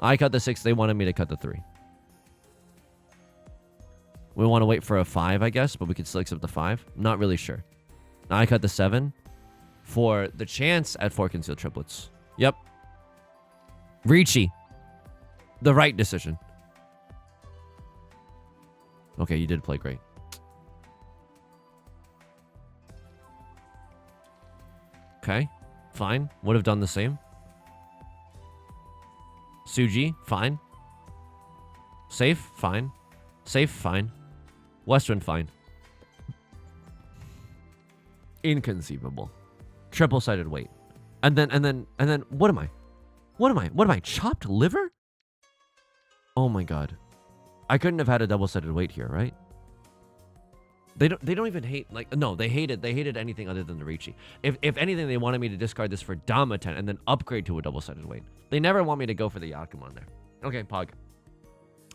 I cut the 6. They wanted me to cut the 3. We want to wait for a 5, I guess, but we could still accept the 5. Not really sure. Now I cut the 7 for the chance at 4 concealed triplets. Yep. Riichi. The right decision. Okay, you did play great. Okay, fine. Would have done the same. Suji, fine. Safe, fine. Safe, fine. Western, fine. Inconceivable. Triple-sided weight. And then, what am I? Chopped liver? Oh my god. I couldn't have had a double-sided weight here, right? They don't even hate, like, no, they hated anything other than the Riichi. If anything, they wanted me to discard this for Dama-ten and then upgrade to a double-sided weight. They never want me to go for the Yakuman there. Okay, Pog.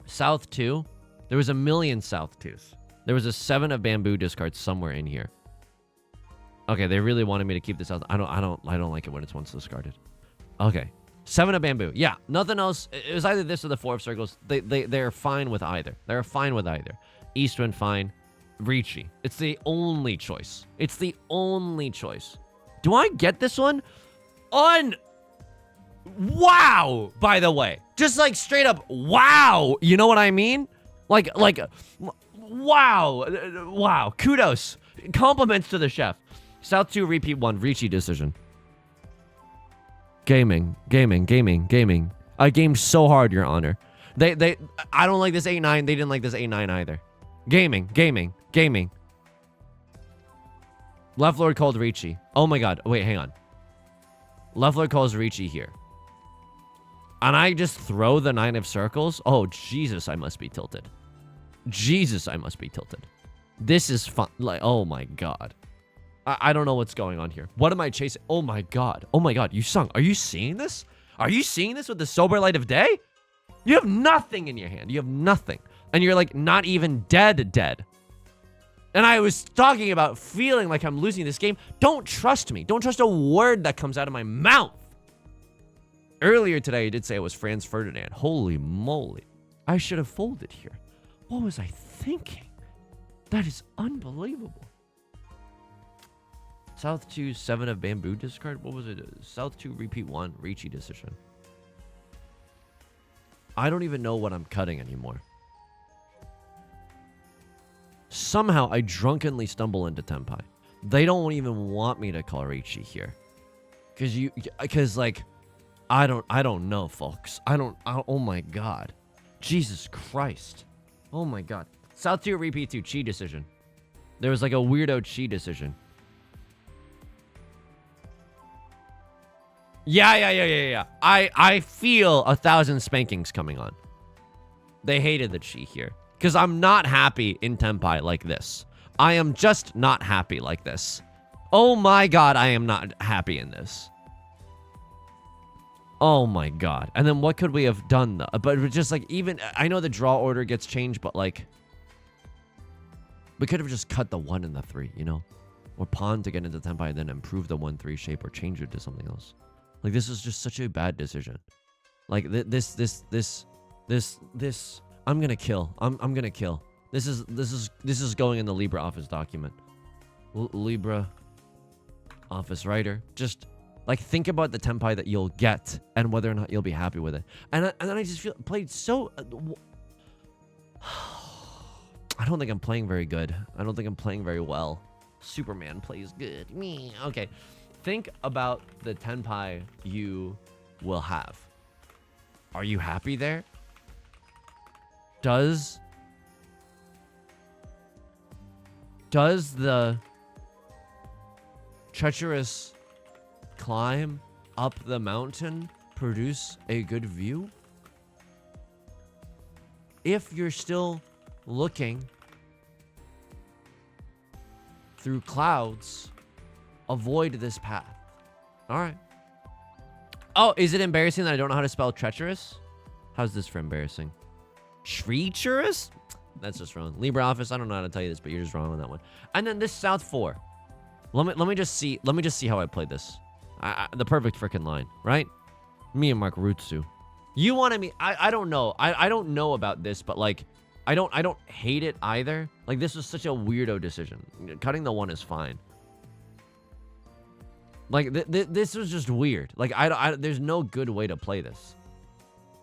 South 2. There was a million South 2s. There was a 7 of bamboo discard somewhere in here. Okay, they really wanted me to keep this out. I don't like it when it's once discarded. Okay. 7 of bamboo. Yeah, nothing else. It was either this or the 4 of circles. They're fine with either. They're fine with either. Eastwind, fine. Riichi. It's the only choice. It's the only choice. Do I get this one? Wow, by the way. Just like straight up, wow. You know what I mean? Like, wow. Wow. Kudos. Compliments to the chef. South 2, repeat 1. Riichi decision. Gaming. I gamed so hard, Your Honor. I don't like this 8-9. They didn't like this 8-9 either. Gaming. Left Lord called Riichi. Oh my god. Wait, hang on. Left Lord calls Riichi here. And I just throw the 9 of circles? Oh, Jesus, I must be tilted. This is fun. Like, oh my god. I don't know what's going on here. What am I chasing? Oh my god. Yusong, are you seeing this? Are you seeing this with the sober light of day? You have nothing in your hand. You have nothing. And you're like not even dead. And I was talking about feeling like I'm losing this game. Don't trust me. Don't trust a word that comes out of my mouth. Earlier today, I did say it was Franz Ferdinand. Holy moly. I should have folded here. What was I thinking? That is unbelievable. South 2, 7 of bamboo discard. What was it? South 2, repeat 1, Riichi decision. I don't even know what I'm cutting anymore. Somehow, I drunkenly stumble into Tenpai. They don't even want me to call Riichi here. Because like, I don't know, folks. Oh my god. Jesus Christ. Oh my god. South 2, repeat 2, Chi decision. There was like a weirdo Chi decision. Yeah. I feel 1,000 spankings coming on. They hated the Chi here. Because I'm not happy in Tenpai like this. I am just not happy like this. Oh my god, I am not happy in this. Oh my god. And then what could we have done though? But just like even, I know the draw order gets changed, but like, we could have just cut the 1 and the 3, you know? Or pawn to get into Tenpai and then improve the 1-3 shape or change it to something else. Like, this is just such a bad decision. Like, this, I'm gonna kill. I'm gonna kill. This is going in the Libra office document. Libra office writer. Just, like, think about the Tenpai that you'll get and whether or not you'll be happy with it. And then I just feel, played so... I don't think I'm playing very good. I don't think I'm playing very well. Superman plays good. Me. Okay. Think about the Tenpai you will have. Are you happy there? Does the treacherous climb up the mountain produce a good view? If you're still looking through clouds, avoid this path. All right. Oh, is it embarrassing that I don't know how to spell treacherous? How's this for embarrassing? Treacherous? That's just wrong. Libra office, I don't know how to tell you this, but you're just wrong on that one. And then this South 4. Let me just see how I played this. The perfect freaking line, right? Me and Mark Rutsu. You wanted me, I don't know. I don't know about this, but like, I don't hate it either. Like, this was such a weirdo decision. Cutting the 1 is fine. Like, this was just weird. Like, there's no good way to play this.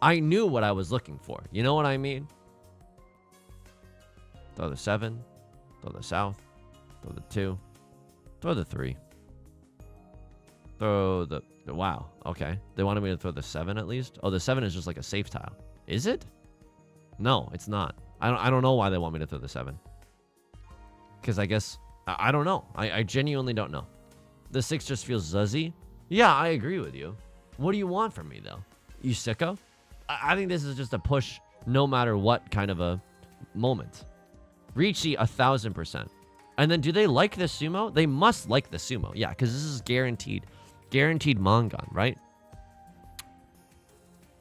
I knew what I was looking for. You know what I mean? Throw the 7. Throw the South. Throw the 2. Throw the 3. Throw the... Wow. Okay. They wanted me to throw the 7 at least. Oh, the 7 is just like a safe tile. Is it? No, it's not. I don't know why they want me to throw the 7. Because I guess... I don't know. I genuinely don't know. The 6 just feels zuzzy. Yeah, I agree with you. What do you want from me, though? You sicko? I think this is just a push no matter what kind of a moment. Riichi 1000%. And then do they like the sumo? They must like the sumo. Yeah, because this is guaranteed. Guaranteed Mangan, right?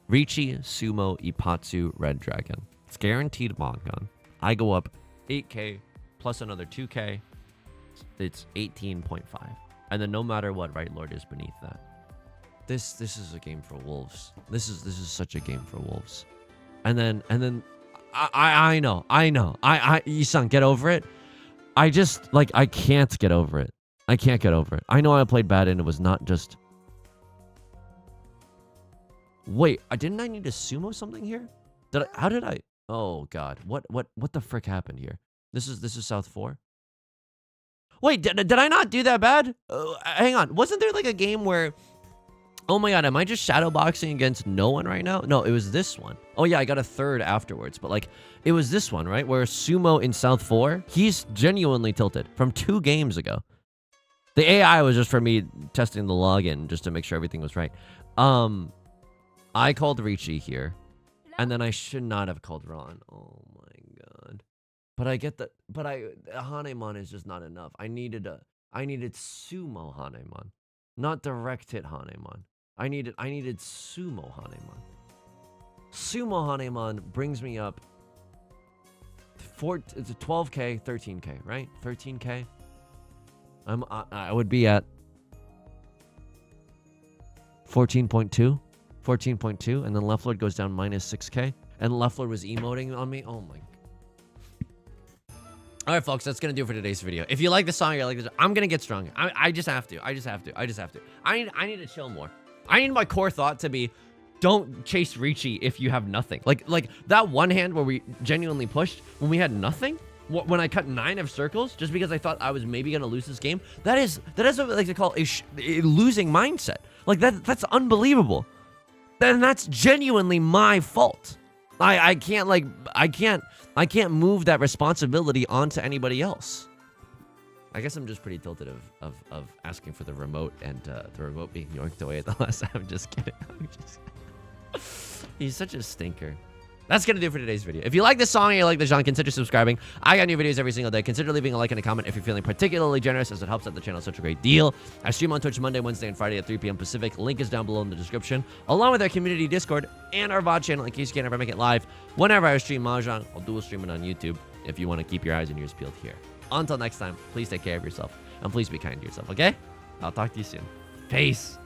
Riichi, Sumo, Ipatsu, Red Dragon. It's guaranteed Mangan. I go up 8k plus another 2k. It's 18.5. And then no matter what, Right Lord is beneath that. This is a game for wolves. This is such a game for wolves. And then I know. Yusong, get over it. I just I can't get over it. I can't get over it. I know I played bad and it was not just. Wait, didn't I need to sumo something here? How did I? Oh god, what the frick happened here? This is South 4. Wait, did I not do that bad? Hang on, wasn't there like a game where? Oh my god, am I just shadowboxing against no one right now? No, it was this one. Oh yeah, I got a third afterwards, but like, it was this one, right? Where Sumo in South 4, he's genuinely tilted from 2 games ago. The AI was just for me testing the login just to make sure everything was right. I called Riichi here, and then I should not have called Ron. Oh my god. But I get that, but Hanemon is just not enough. I needed Sumo Hanemon, not direct hit Hanemon. I needed Sumo Hanemon. Sumo Hanemon brings me up it's a 12k, 13k, right? 13k. I would be at 14.2, and then Left Lord goes down minus 6k, and Left Lord was emoting on me. Oh my. All right, folks, that's gonna do it for today's video. If you like the song, you like this, I'm gonna get stronger. I just have to. I need to chill more. I need my core thought to be, don't chase Riichi if you have nothing. Like that one hand where we genuinely pushed when we had nothing. When I cut 9 of circles just because I thought I was maybe gonna lose this game. That is what I like to call a losing mindset. Like that's unbelievable. Then that's genuinely my fault. I can't move that responsibility onto anybody else. I guess I'm just pretty tilted of asking for the remote and the remote being yoinked away at the last time. I'm just kidding. He's such a stinker. That's going to do it for today's video. If you like this song and you like the genre, consider subscribing. I got new videos every single day. Consider leaving a like and a comment if you're feeling particularly generous, as it helps out the channel such a great deal. I stream on Twitch Monday, Wednesday, and Friday at 3 p.m. Pacific. Link is down below in the description, along with our community Discord and our VOD channel in case you can't ever make it live. Whenever I stream Mahjong, I'll dual stream it on YouTube if you want to keep your eyes and ears peeled here. Until next time, please take care of yourself, and please be kind to yourself, okay? I'll talk to you soon. Peace.